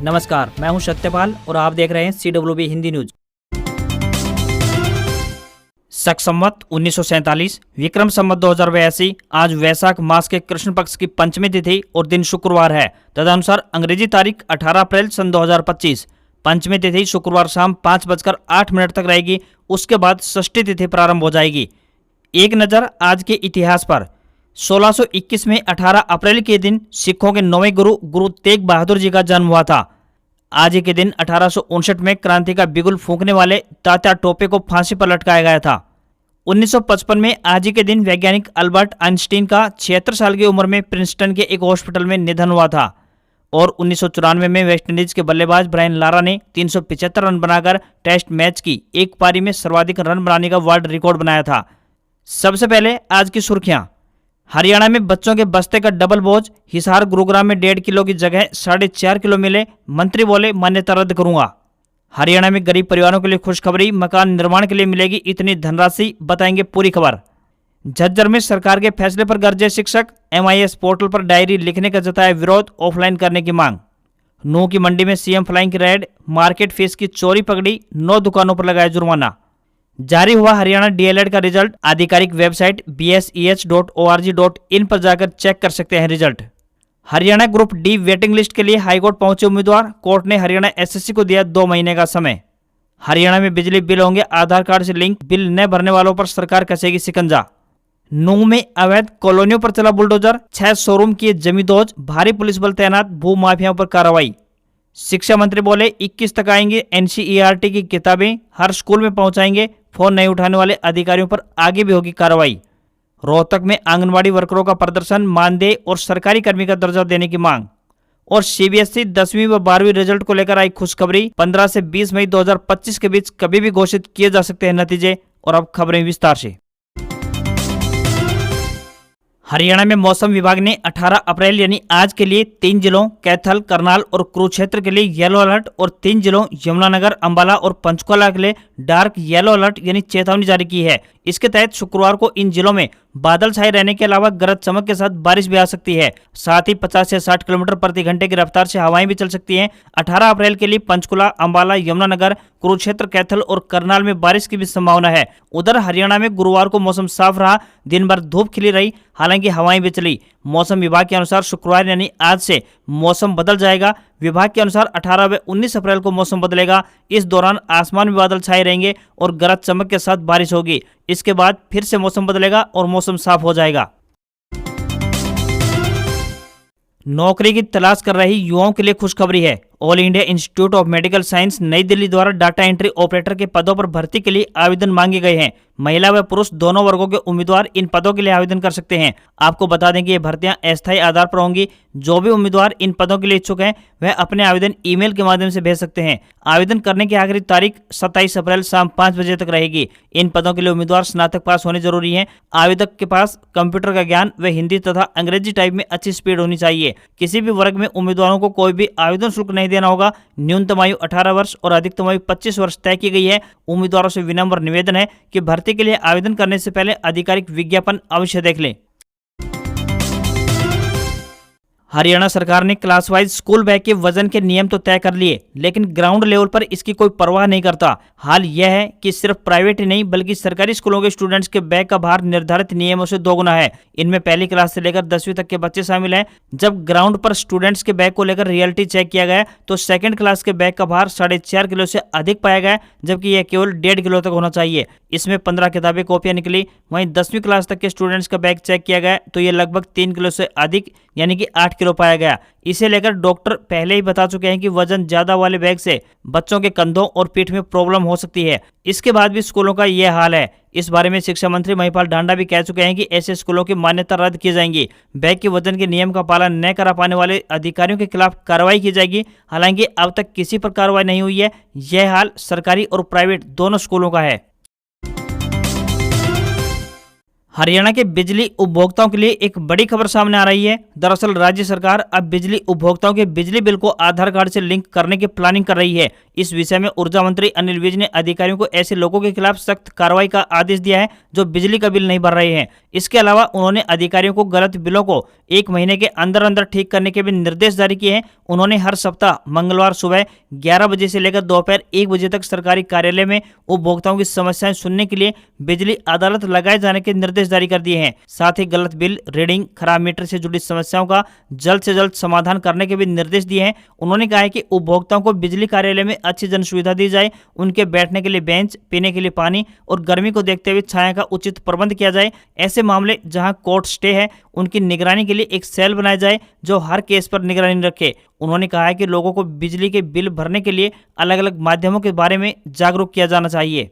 नमस्कार, मैं हूं सत्यपाल और आप देख रहे हैं CWB हिंदी न्यूज। शक संवत 1947 विक्रम संवत 2082 आज वैशाख मास के कृष्ण पक्ष की पंचमी तिथि और दिन शुक्रवार है। तदनुसार अंग्रेजी तारीख 18 अप्रैल सन 2025। पंचमी तिथि शुक्रवार शाम 5:08 तक रहेगी। उसके बाद षष्ठी तिथि प्रारंभ हो जाएगी। एक नज़र आज के इतिहास पर। 1621 में 18 अप्रैल के दिन सिखों के नौवें गुरु तेग बहादुर जी का जन्म हुआ था। आज ही के दिन 1859 में क्रांति का बिगुल फूंकने वाले तात्या टोपे को फांसी पर लटकाया गया था। 1955 में आज ही के दिन वैज्ञानिक अल्बर्ट आइंस्टीन का 76 साल की उम्र में प्रिंसटन के एक हॉस्पिटल में निधन हुआ था। और 1994 में वेस्टइंडीज के बल्लेबाज ब्रायन लारा ने 375 रन बनाकर टेस्ट मैच की एक पारी में सर्वाधिक रन बनाने का वर्ल्ड रिकॉर्ड बनाया था। सबसे पहले आज की सुर्खियां। हरियाणा में बच्चों के बस्ते का डबल बोझ। हिसार गुरुग्राम में 1.5 किलो की जगह 4.5 किलो मिले। मंत्री बोले मान्यता रद्द करूंगा। हरियाणा में गरीब परिवारों के लिए खुशखबरी, मकान निर्माण के लिए मिलेगी इतनी धनराशि, बताएंगे पूरी खबर। झज्जर में सरकार के फैसले पर गरजे शिक्षक। MIS पोर्टल पर डायरी लिखने का जताया विरोध, ऑफलाइन करने की मांग। नूह की मंडी में CM फ्लाइंग की रेड, मार्केट फीस की चोरी पकड़ी, 9 दुकानों पर लगाया जुर्माना। जारी हुआ हरियाणा DLED का रिजल्ट। आधिकारिक वेबसाइट bseh.org.in पर जाकर चेक कर सकते हैं result. Haryana group D waiting list के लिए हाईकोर्ट पहुंचे उम्मीदवार। कोर्ट ने हरियाणा SSC को दिया 2 महीने का समय। हरियाणा में बिजली बिल होंगे आधार कार्ड से लिंक। बिल न भरने वालों पर सरकार कसेगी शिकंजा। नूह में अवैध कॉलोनियों पर चला बुलडोजर। 6 शोरूम किए जमींदोज। भारी पुलिस बल तैनात। भू माफियाओं पर कार्रवाई। शिक्षा मंत्री बोले 21 तक आएंगे NCERT की किताबें, हर स्कूल में पहुंचाएंगे। फोन नहीं उठाने वाले अधिकारियों पर आगे भी होगी कार्रवाई। रोहतक में आंगनवाड़ी वर्करों का प्रदर्शन, मानदेय और सरकारी कर्मी का दर्जा देने की मांग। और CBSE 10वीं व 12वीं रिजल्ट को लेकर आई खुशखबरी। 15 से 20 मई 2025 के बीच कभी भी घोषित किए जा सकते हैं नतीजे। और अब खबरें विस्तार से। हरियाणा में मौसम विभाग ने 18 अप्रैल यानी आज के लिए 3 जिलों कैथल, करनाल और कुरुक्षेत्र के लिए येलो अलर्ट और 3 जिलों यमुनानगर, अंबाला और पंचकुला के लिए डार्क येलो अलर्ट यानी चेतावनी जारी की है। इसके तहत शुक्रवार को इन जिलों में बादल छाए रहने के अलावा गरज चमक के साथ बारिश भी आ सकती है। साथ ही 50 से 60 किलोमीटर प्रति घंटे की रफ्तार से हवाएं भी चल सकती हैं। 18 अप्रैल के लिए पंचकुला, अंबाला, यमुनानगर, कुरुक्षेत्र, कैथल और करनाल में बारिश की भी संभावना है। उधर हरियाणा में गुरुवार को मौसम साफ रहा। दिन भर धूप खिली रही, हालांकि हवाएं भी चली। मौसम विभाग के अनुसार शुक्रवार यानी आज से मौसम बदल जाएगा। विभाग के अनुसार 18 व 19 अप्रैल को मौसम बदलेगा। इस दौरान आसमान में बादल छाए रहेंगे और गरज चमक के साथ बारिश होगी। इसके बाद फिर से मौसम बदलेगा और मौसम साफ हो जाएगा। नौकरी की तलाश कर रही युवाओं के लिए खुशखबरी है। All India institute of medical science नई दिल्ली द्वारा डाटा एंट्री ऑपरेटर के पदों पर भर्ती के लिए आवेदन मांगे गए हैं। महिला व पुरुष दोनों वर्गों के उम्मीदवार इन पदों के लिए आवेदन कर सकते हैं। आपको बता दें कि ये भर्तियां अस्थायी आधार पर होंगी। जो भी उम्मीदवार इन पदों के लिए इच्छुक हैं वह अपने आवेदन ईमेल के माध्यम से भेज सकते हैं। आवेदन करने की आखिरी तारीख 27 अप्रैल शाम 5 बजे तक रहेगी। इन पदों के लिए उम्मीदवार स्नातक पास होने जरूरी है। आवेदक के पास कंप्यूटर का ज्ञान व हिंदी तथा अंग्रेजी टाइप में अच्छी स्पीड होनी चाहिए। किसी भी वर्ग में उम्मीदवारों को कोई भी आवेदन शुल्क नहीं देना होगा। न्यूनतम आयु 18 वर्ष और अधिकतम आयु 25 वर्ष तय की गई है। उम्मीदवारों से विनम्र निवेदन है कि भर्ती के लिए आवेदन करने से पहले आधिकारिक विज्ञापन अवश्य देख लें। हरियाणा सरकार ने क्लास वाइज स्कूल बैग के वजन के नियम तो तय कर लिए, लेकिन ग्राउंड लेवल पर इसकी कोई परवाह नहीं करता। हाल यह है कि सिर्फ प्राइवेट ही नहीं बल्कि सरकारी स्कूलों के स्टूडेंट्स के बैग का भार निर्धारित नियमों से 2 गुना है। इनमें पहली क्लास से लेकर 10वीं तक के बच्चे शामिल हैं। जब ग्राउंड पर स्टूडेंट्स के बैग को लेकर रियलिटी चेक किया गया तो सेकंड क्लास के बैग का भार 4.5 किलो से अधिक पाया गया, जबकि यह केवल 1.5 किलो तक होना चाहिए। इसमें 15 किताबें, कॉपियां निकली। वहीं 10वीं क्लास तक के स्टूडेंट्स का बैग चेक किया गया तो ये लगभग 3 किलो से अधिक यानी कि 8 किलो पाया गया। इसे लेकर डॉक्टर पहले ही बता चुके हैं कि वजन ज्यादा वाले बैग से बच्चों के कंधों और पीठ में प्रॉब्लम हो सकती है। इसके बाद भी स्कूलों का यह हाल है। इस बारे में शिक्षा मंत्री महिपाल ढांडा भी कह चुके हैं कि ऐसे स्कूलों की मान्यता रद्द की जाएगी। बैग के वजन के नियम का पालन न करा पाने वाले अधिकारियों के खिलाफ कार्रवाई की जाएगी। हालांकि अब तक किसी पर कार्रवाई नहीं हुई है। यह हाल सरकारी और प्राइवेट दोनों स्कूलों का है। हरियाणा के बिजली उपभोक्ताओं के लिए एक बड़ी खबर सामने आ रही है। दरअसल राज्य सरकार अब बिजली उपभोक्ताओं के बिजली बिल को आधार कार्ड से लिंक करने की प्लानिंग कर रही है। इस विषय में ऊर्जा मंत्री अनिल विज ने अधिकारियों को ऐसे लोगों के खिलाफ सख्त कार्रवाई का आदेश दिया है जो बिजली का बिल नहीं भर रहे हैं। इसके अलावा उन्होंने अधिकारियों को गलत बिलों को 1 महीने के अंदर अंदर ठीक करने के भी निर्देश जारी किए हैं। उन्होंने हर सप्ताह मंगलवार सुबह 11 बजे से लेकर दोपहर 1 बजे तक सरकारी कार्यालय में उपभोक्ताओं की समस्याएं सुनने के लिए बिजली अदालत लगाए जाने के निर्देश जारी कर दिए हैं। साथ ही गलत बिल रीडिंग, खराब मीटर से जुड़ी समस्याओं का जल्द से जल्द समाधान करने के भी निर्देश दिए हैं। उन्होंने कहा है कि उपभोक्ताओं को बिजली कार्यालय में अच्छी जन सुविधा दी जाए, उनके बैठने के लिए बेंच, पीने के लिए पानी और गर्मी को देखते हुए छाया का उचित प्रबंध किया जाए। ऐसे मामले जहां कोर्ट स्टे है उनकी निगरानी के लिए एक सेल बनाया जाए जो हर केस पर निगरानी रखे। उन्होंने कहा है कि लोगों को बिजली के बिल भरने के लिए अलग अलग माध्यमों के बारे में जागरूक किया जाना चाहिए।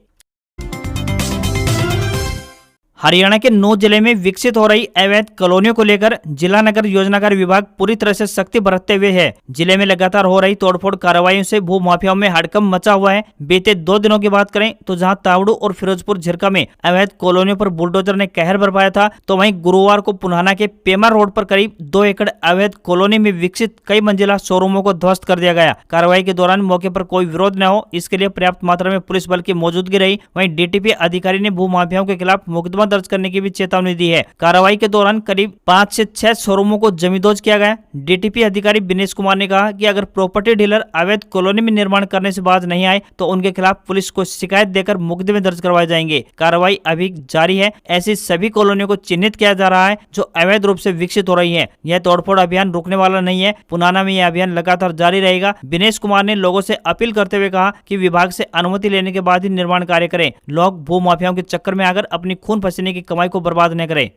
हरियाणा के 9 जिले में विकसित हो रही अवैध कॉलोनियों को लेकर जिला नगर योजनाकार विभाग पूरी तरह से सख्ती बरतते हुए है। जिले में लगातार हो रही तोड़फोड़ कार्रवाइयों से भू माफियाओं में हड़कंप मचा हुआ है। बीते 2 दिनों की बात करें तो जहां तावड़ू और फिरोजपुर झिरका में अवैध कॉलोनियों पर बुलडोजर ने कहर बरपाया था, तो वहीं गुरुवार को पुनाना के पेमा रोड पर करीब 2 एकड़ अवैध कॉलोनी में विकसित कई मंजिला शोरूमों को ध्वस्त कर दिया गया। कार्रवाई के दौरान मौके पर कोई विरोध न हो, इसके लिए पर्याप्त मात्रा में पुलिस बल की मौजूदगी रही। वहीं डीटीपी अधिकारी ने भू माफियाओं के खिलाफ मुकदमा दर्ज करने की भी चेतावनी दी है। कार्रवाई के दौरान करीब 5 से 6 शोरूमों को जमींदोज किया गया। डीटीपी अधिकारी विनेश कुमार ने कहा कि अगर प्रॉपर्टी डीलर अवैध कॉलोनी में निर्माण करने से बाज नहीं आए तो उनके खिलाफ पुलिस को शिकायत देकर मुकदमे दर्ज करवाए जाएंगे। कार्रवाई अभी जारी है। ऐसी सभी कॉलोनियों को चिन्हित किया जा रहा है जो अवैध रूप से विकसित हो रही है। यह तोड़फोड़ अभियान रुकने वाला नहीं है। पुनाना में यह अभियान लगातार जारी रहेगा। विनेश कुमार ने लोगों से अपील करते हुए कहा कि विभाग से अनुमति लेने के बाद ही निर्माण कार्य करें। लोग भू माफियाओं के चक्कर में आकर अपनी खून पसीने की कमाई को बर्बाद न करें।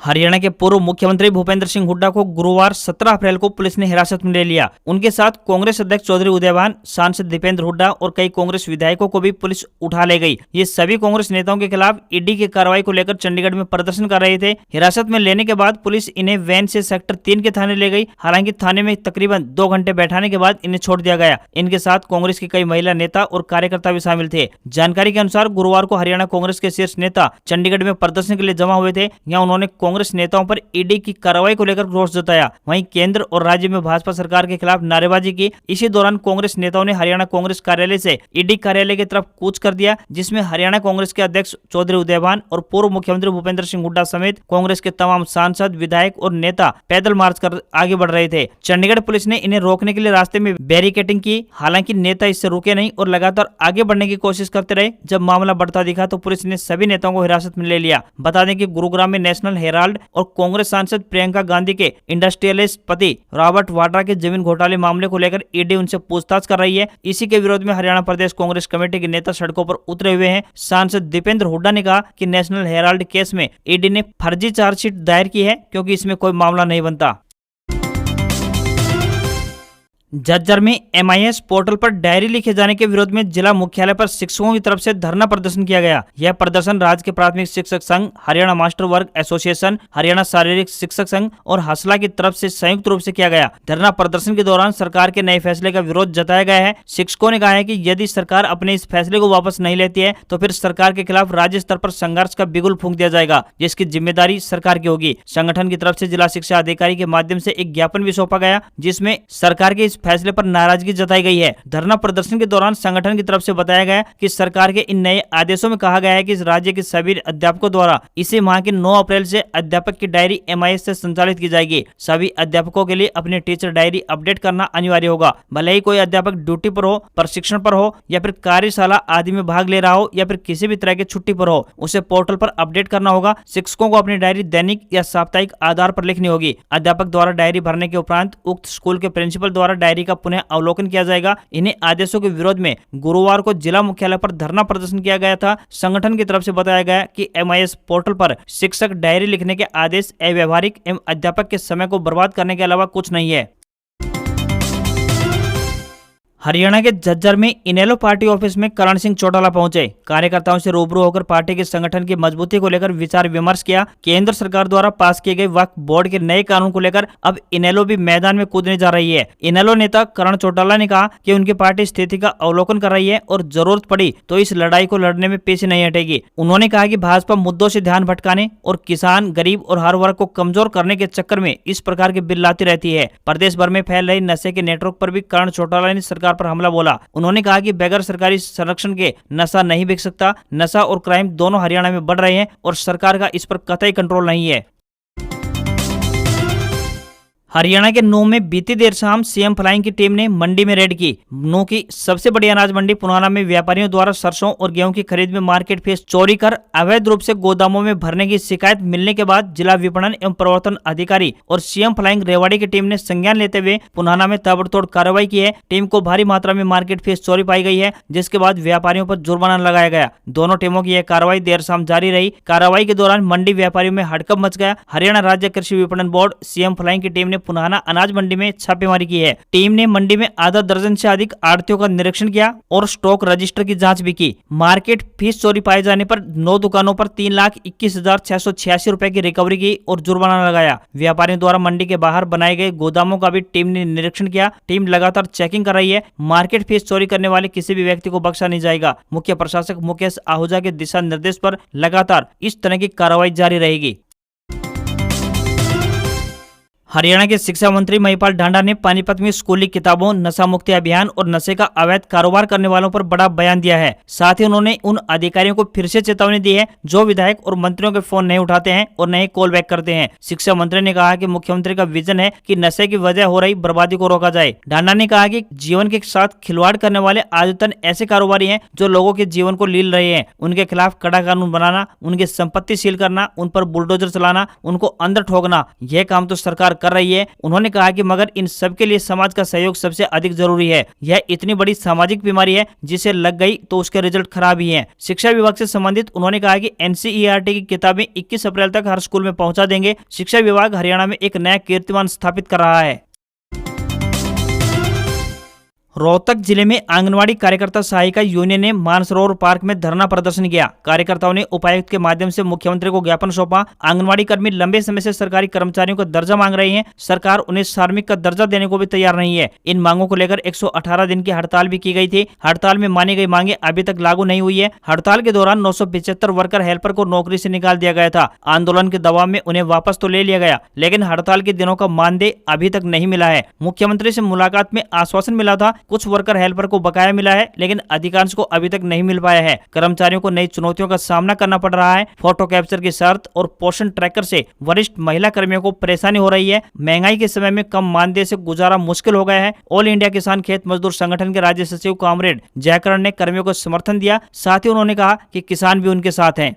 हरियाणा के पूर्व मुख्यमंत्री भूपेंद्र सिंह हुड्डा को गुरुवार 17 अप्रैल को पुलिस ने हिरासत में ले लिया। उनके साथ कांग्रेस अध्यक्ष चौधरी उदयभान, सांसद दीपेंद्र हुड्डा और कई कांग्रेस विधायकों को भी पुलिस उठा ले गई। ये सभी कांग्रेस नेताओं के खिलाफ ईडी की कार्रवाई को लेकर चंडीगढ़ में प्रदर्शन कर रहे थे। हिरासत में लेने के बाद पुलिस इन्हें वैन से सेक्टर 3 के थाने ले गई। हालांकि थाने में तकरीबन 2 घंटे बैठाने के बाद इन्हें छोड़ दिया गया। इनके साथ कांग्रेस के कई महिला नेता और कार्यकर्ता भी शामिल थे। जानकारी के अनुसार गुरुवार को हरियाणा कांग्रेस के शीर्ष नेता चंडीगढ़ में प्रदर्शन के लिए जमा हुए थे। यहाँ उन्होंने कांग्रेस नेताओं पर ईडी की कार्रवाई को लेकर रोष जताया। वहीं केंद्र और राज्य में भाजपा सरकार के खिलाफ नारेबाजी की। इसी दौरान कांग्रेस नेताओं ने हरियाणा कांग्रेस कार्यालय से ईडी कार्यालय की तरफ कूच कर दिया, जिसमें हरियाणा कांग्रेस के अध्यक्ष चौधरी उदयभान और पूर्व मुख्यमंत्री भूपेंद्र सिंह हुड्डा समेत कांग्रेस के तमाम सांसद, विधायक और नेता पैदल मार्च कर आगे बढ़ रहे थे। चंडीगढ़ पुलिस ने इन्हें रोकने के लिए रास्ते में बैरिकेडिंग की। हालांकि नेता इससे रुके नहीं और लगातार आगे बढ़ने की कोशिश करते रहे। जब मामला बढ़ता दिखा तो पुलिस ने सभी नेताओं को हिरासत में ले लिया। बता दें कि गुरुग्राम में नेशनल हेराल्ड और कांग्रेस सांसद प्रियंका गांधी के इंडस्ट्रियलिस्ट पति रॉबर्ट वाड्रा के जमीन घोटाले मामले को लेकर ईडी उनसे पूछताछ कर रही है। इसी के विरोध में हरियाणा प्रदेश कांग्रेस कमेटी के नेता सड़कों पर उतरे हुए हैं। सांसद दीपेंद्र हुड्डा ने कहा कि नेशनल हेराल्ड केस में ईडी ने फर्जी चार्जशीट दायर की है क्योंकि इसमें कोई मामला नहीं बनता। झज्जर में MIS पोर्टल पर डायरी लिखे जाने के विरोध में जिला मुख्यालय पर शिक्षकों की तरफ से धरना प्रदर्शन किया गया। यह प्रदर्शन राज्य के प्राथमिक शिक्षक संघ, हरियाणा मास्टर वर्ग एसोसिएशन, हरियाणा शारीरिक शिक्षक संघ और हसला की तरफ से संयुक्त रूप से किया गया। धरना प्रदर्शन के दौरान सरकार के नए फैसले का विरोध जताया गया है। शिक्षकों ने कहा है कि यदि सरकार अपने इस फैसले को वापस नहीं लेती है तो फिर सरकार के खिलाफ राज्य स्तर पर संघर्ष का बिगुल फूंक दिया जाएगा, जिसकी जिम्मेदारी सरकार की होगी। संगठन की तरफ से जिला शिक्षा अधिकारी के माध्यम से एक ज्ञापन भी सौंपा गया, जिसमें सरकार के इस फैसले पर नाराजगी जताई गई है। धरना प्रदर्शन के दौरान संगठन की तरफ से बताया गया कि सरकार के इन नए आदेशों में कहा गया है कि इस राज्य के सभी अध्यापकों द्वारा इसी माह की 9 अप्रैल से अध्यापक की डायरी MIS से संचालित की जाएगी। सभी अध्यापकों के लिए अपनी टीचर डायरी अपडेट करना अनिवार्य होगा। भले ही कोई अध्यापक ड्यूटी पर हो, प्रशिक्षण पर हो या फिर कार्यशाला आदि में भाग ले रहा हो या फिर किसी भी तरह की छुट्टी पर हो, उसे पोर्टल पर अपडेट करना होगा। शिक्षकों को अपनी डायरी दैनिक या साप्ताहिक आधार पर लिखनी होगी। अध्यापक द्वारा डायरी भरने के उपरांत उक्त स्कूल के प्रिंसिपल द्वारा डायरी का पुनः अवलोकन किया जाएगा। इन्हीं आदेशों के विरोध में गुरुवार को जिला मुख्यालय पर धरना प्रदर्शन किया गया था। संगठन की तरफ से बताया गया कि MIS पोर्टल पर शिक्षक डायरी लिखने के आदेश अव्यवहारिक एवं अध्यापक के समय को बर्बाद करने के अलावा कुछ नहीं है। हरियाणा के झज्जर में इनेलो पार्टी ऑफिस में करण सिंह चौटाला पहुंचे। कार्यकर्ताओं से रूबरू होकर पार्टी के संगठन की मजबूती को लेकर विचार विमर्श किया। केंद्र सरकार द्वारा पास किए गए वक्फ बोर्ड के नए कानून को लेकर अब इनेलो भी मैदान में कूदने जा रही है। इनेलो नेता करण चौटाला ने कहा कि उनकी पार्टी स्थिति का अवलोकन कर रही है और जरूरत पड़ी तो इस लड़ाई को लड़ने में पीछे नहीं हटेगी। उन्होंने कहा कि भाजपा मुद्दों से ध्यान भटकाने और किसान, गरीब और हर वर्ग को कमजोर करने के चक्कर में इस प्रकार के बिल लाती रहती है। प्रदेश भर में फैल रही नशे के नेटवर्क पर भी करण चौटाला ने सरकार पर हमला बोला। उन्होंने कहा कि बगैर सरकारी संरक्षण के नशा नहीं बिक सकता। नशा और क्राइम दोनों हरियाणा में बढ़ रहे हैं और सरकार का इस पर कतई कंट्रोल नहीं है। हरियाणा के नूह में बीती देर शाम सीएम फ्लाइंग की टीम ने मंडी में रेड की। नूह की सबसे बड़ी अनाज मंडी पुनाना में व्यापारियों द्वारा सरसों और गेहूं की खरीद में मार्केट फीस चोरी कर अवैध रूप से गोदामों में भरने की शिकायत मिलने के बाद जिला विपणन एवं प्रवर्तन अधिकारी और सीएम फ्लाइंग रेवाड़ी की टीम ने संज्ञान लेते हुए पुनाना में ताबड़तोड़ कार्रवाई की है। टीम को भारी मात्रा में मार्केट फीस चोरी पाई गई है, जिसके बाद व्यापारियों पर जुर्माना लगाया गया। दोनों टीमों की यह कार्रवाई देर शाम जारी रही। कार्रवाई के दौरान मंडी व्यापारियों में हड़कंप मच गया। हरियाणा राज्य कृषि विपणन बोर्ड सीएम फ्लाइंग की टीम ने पुनाना अनाज मंडी में छापेमारी की है। टीम ने मंडी में आधा दर्जन से अधिक आड़तियों का निरीक्षण किया और स्टॉक रजिस्टर की जांच भी की। मार्केट फीस चोरी पाए जाने पर 9 दुकानों पर 3,21,686 रुपए की रिकवरी की और जुर्माना लगाया। व्यापारियों द्वारा मंडी के बाहर बनाए गए गोदामों का भी टीम ने निरीक्षण किया। टीम लगातार चेकिंग कर रही है। मार्केट फीस चोरी करने वाले किसी भी व्यक्ति को बख्शा नहीं जाएगा। मुख्य प्रशासक मुकेश आहूजा के दिशा निर्देश पर लगातार इस तरह की कार्रवाई जारी रहेगी। हरियाणा के शिक्षा मंत्री महिपाल ढांडा ने पानीपत में स्कूली किताबों, नशा मुक्ति अभियान और नशे का अवैध कारोबार करने वालों पर बड़ा बयान दिया है। साथ ही उन्होंने उन अधिकारियों को फिर से चेतावनी दी है जो विधायक और मंत्रियों के फोन नहीं उठाते हैं और नहीं कॉल बैक करते हैं। शिक्षा मंत्री ने कहा कि मुख्यमंत्री का विजन है कि नशे की वजह हो रही बर्बादी को रोका जाए। ढांडा ने कहा कि जीवन के साथ खिलवाड़ करने वाले आदतन ऐसे कारोबारी हैं जो लोगों के जीवन को लील रहे हैं। उनके खिलाफ कड़ा कानून बनाना, उनकी संपत्ति सील करना, उन पर बुलडोजर चलाना, उनको अंदर ठोकना, यह काम तो सरकार कर रही है। उन्होंने कहा कि मगर इन सब के लिए समाज का सहयोग सबसे अधिक जरूरी है। यह इतनी बड़ी सामाजिक बीमारी है जिसे लग गई तो उसके रिजल्ट खराब ही हैं। शिक्षा विभाग से संबंधित उन्होंने कहा कि एनसीईआरटी की किताबें 21 अप्रैल तक हर स्कूल में पहुंचा देंगे। शिक्षा विभाग हरियाणा में एक नया कीर्तिमान स्थापित कर रहा है। रोहतक जिले में आंगनवाड़ी कार्यकर्ता सहायिका यूनियन ने मानसरोवर पार्क में धरना प्रदर्शन किया। कार्यकर्ताओं ने उपायुक्त के माध्यम से मुख्यमंत्री को ज्ञापन सौंपा। आंगनवाड़ी कर्मी लंबे समय से सरकारी कर्मचारियों का दर्जा मांग रहे हैं। सरकार उन्हें श्रमिक का दर्जा देने को भी तैयार नहीं है। इन मांगों को लेकर 118 दिन की हड़ताल भी की गई थी। हड़ताल में मानी गई मांगे अभी तक लागू नहीं हुई है। हड़ताल के दौरान 975 वर्कर हेल्पर को नौकरी से निकाल दिया गया था। आंदोलन के दबाव में उन्हें वापस तो ले लिया गया, लेकिन हड़ताल के दिनों का मानदेय अभी तक नहीं मिला है। मुख्यमंत्री से मुलाकात में आश्वासन मिला था। कुछ वर्कर हेल्पर को बकाया मिला है, लेकिन अधिकांश को अभी तक नहीं मिल पाया है। कर्मचारियों को नई चुनौतियों का सामना करना पड़ रहा है। फोटो कैप्चर की शर्त और पोषण ट्रैकर से वरिष्ठ महिला कर्मियों को परेशानी हो रही है। महंगाई के समय में कम मानदेय से गुजारा मुश्किल हो गया है। ऑल इंडिया किसान खेत मजदूर संगठन के राज्य सचिव कॉमरेड जयकरण ने कर्मियों को समर्थन दिया। साथ ही उन्होंने कहा कि किसान भी उनके साथ हैं।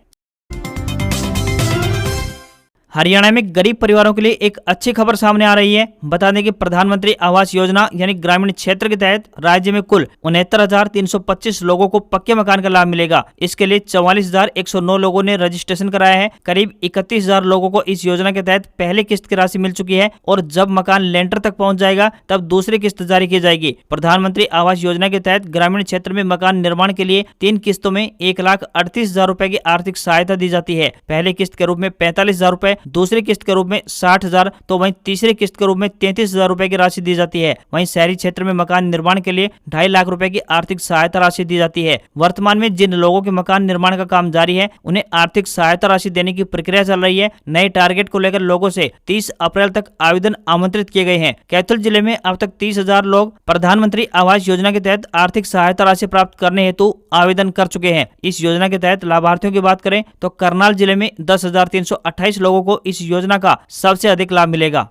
हरियाणा में गरीब परिवारों के लिए एक अच्छी खबर सामने आ रही है। बता दें कि प्रधानमंत्री आवास योजना यानी ग्रामीण क्षेत्र के तहत राज्य में कुल 69,325 लोगों को पक्के मकान का लाभ मिलेगा। इसके लिए 44,109 लोगों ने रजिस्ट्रेशन कराया है। करीब 31,000 लोगों को इस योजना के तहत पहले किस्त की राशि मिल चुकी है और जब मकान लेंटर तक पहुंच जाएगा तब दूसरी किस्त जारी की जाएगी। प्रधानमंत्री आवास योजना के तहत ग्रामीण क्षेत्र में मकान निर्माण के लिए 3 किस्तों में 1,38,000 रुपए की आर्थिक सहायता दी जाती है। पहले किस्त के रूप में 45,000 रुपए, दूसरी किस्त के रूप में 60,000 तो वहीं तीसरी किस्त के रूप में 33,000 रुपए की राशि दी जाती है। वहीं शहरी क्षेत्र में मकान निर्माण के लिए 2.5 लाख रुपए की आर्थिक सहायता राशि दी जाती है। वर्तमान में जिन लोगों के मकान निर्माण का काम जारी है उन्हें आर्थिक सहायता राशि देने की प्रक्रिया चल रही है। नए टारगेट को लेकर लोगों से 30 अप्रैल तक आवेदन आमंत्रित किए गए हैं। कैथल जिले में अब तक 30,000 लोग प्रधानमंत्री आवास योजना के तहत आर्थिक सहायता राशि प्राप्त करने हेतु आवेदन कर चुके हैं। इस योजना के तहत लाभार्थियों की बात करें तो करनाल जिले में 10,328 लोगों को इस योजना का सबसे अधिक लाभ मिलेगा।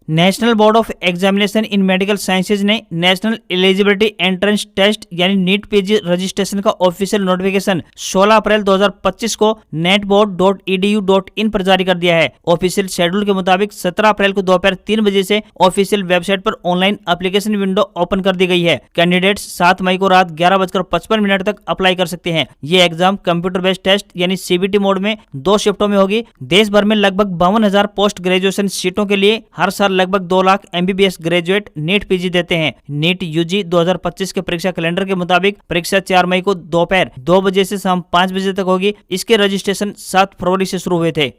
National board of examination in medical sciences ने नेशनल एलिजिबिलिटी एंट्रेंस टेस्ट यानी नीट पीजी रजिस्ट्रेशन का ऑफिशियल नोटिफिकेशन 16 अप्रैल 2025 को netboard.edu.in पर जारी कर दिया है। ऑफिशियल शेड्यूल के मुताबिक 17 अप्रैल को दोपहर 3 बजे से ऑफिशियल वेबसाइट पर ऑनलाइन एप्लीकेशन विंडो ओपन कर दी गई है। कैंडिडेट्स 7 मई को रात 11:55 तक अप्लाई कर सकते हैं। ये एग्जाम कंप्यूटर बेस्ड टेस्ट यानी सीबीटी मोड में 2 शिफ्टों में होगी। देश भर में लगभग 52,000 पोस्ट ग्रेजुएशन सीटों के लिए हर साल लगभग 2 lakh MBBS graduate NEET PG देते हैं। नीट यूजी 2025 के परीक्षा कैलेंडर के मुताबिक परीक्षा 4 मई को दोपहर 2 बजे से शाम 5 बजे तक होगी। इसके रजिस्ट्रेशन 7 फरवरी से शुरू हुए थे।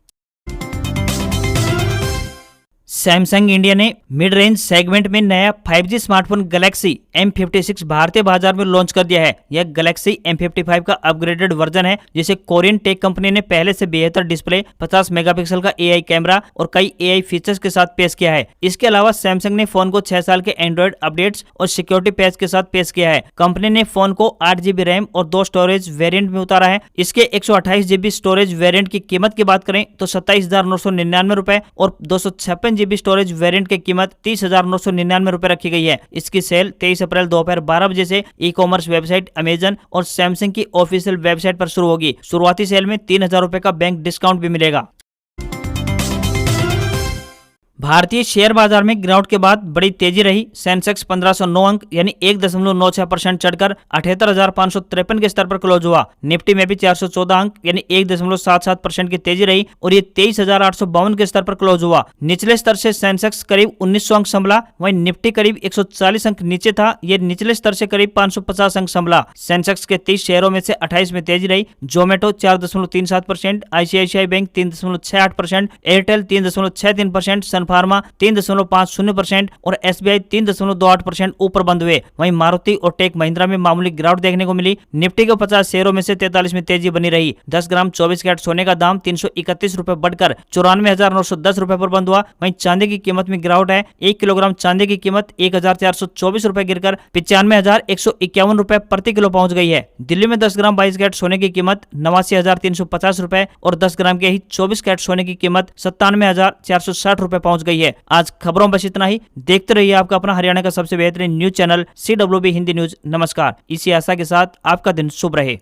सैमसंग इंडिया ने मिड रेंज सेगमेंट में नया 5G स्मार्टफोन गैलेक्सी M56 भारतीय बाजार में लॉन्च कर दिया है। यह गैलेक्सी M55 का अपग्रेडेड वर्जन है, जिसे कोरियन टेक कंपनी ने पहले से बेहतर डिस्प्ले, 50 मेगापिक्सल का AI कैमरा और कई AI फीचर्स के साथ पेश किया है। इसके अलावा सैमसंग ने फोन को 6 साल के एंड्रॉइड अपडेट्स और सिक्योरिटी पैच के साथ पेश किया है। कंपनी ने फोन को 8GB रैम और 2 स्टोरेज वेरिएंट में उतारा है। इसके 128GB स्टोरेज वेरिएंट की कीमत की बात करें तो 27,999 रुपए और 256GB स्टोरेज वेरिएंट की कीमत 30,999 रुपए रखी गई है। इसकी सेल 23 अप्रैल दोपहर 12 बजे से ई-कॉमर्स वेबसाइट अमेजन और सैमसंग की ऑफिशियल वेबसाइट पर शुरू होगी। शुरुआती सेल में 3,000 रुपए का बैंक डिस्काउंट भी मिलेगा। भारतीय शेयर बाजार में गिरावट के बाद बड़ी तेजी रही। सेंसेक्स 1509 अंक यानी 1.96% चढ़कर 78,553 के स्तर पर क्लोज हुआ। निफ्टी में भी 414 अंक यानी 1.77% की तेजी रही और ये 23,852 के स्तर पर क्लोज हुआ। निचले स्तर से सेंसेक्स करीब 1900 अंक संभला, वहीं निफ्टी करीब 140 अंक नीचे था। ये निचले स्तर से करीब 550 अंक संभला। सेंसेक्स के 30 शेयरों में से 28 में तेजी रही। Zomato 4.37%, ICICI bank 3.68%, Airtel 3.63%, pharma 3.50% और SBI 3.28% ऊपर बंद हुए। वहीं मारुति और टेक महिंद्रा में मामूली गिरावट देखने को मिली। निफ्टी के 50 शेयरों में से 43 में तेजी बनी रही। 10 ग्राम 24 कैरेट सोने का दाम 331 रुपए बढ़कर 94,910 रुपए पर बंद हुआ। वहीं चांदी की कीमत में गिरावट है। 1 किलोग्राम चांदी की कीमत 1,424 रुपए गिरकर 95,151 रुपए प्रति किलो पहुंच गई है। दिल्ली में 10 ग्राम 22 कैरेट सोने की कीमत 89,350 रुपए और 10 ग्राम के ही 24 कैरेट सोने की कीमत 97,460 रुपए पहुंच गई है। आज खबरों में बस इतना ही। देखते रहिए आपका अपना हरियाणा का सबसे बेहतरीन news channel CWB Hindi news. नमस्कार। इसी आशा के साथ आपका दिन शुभ रहे।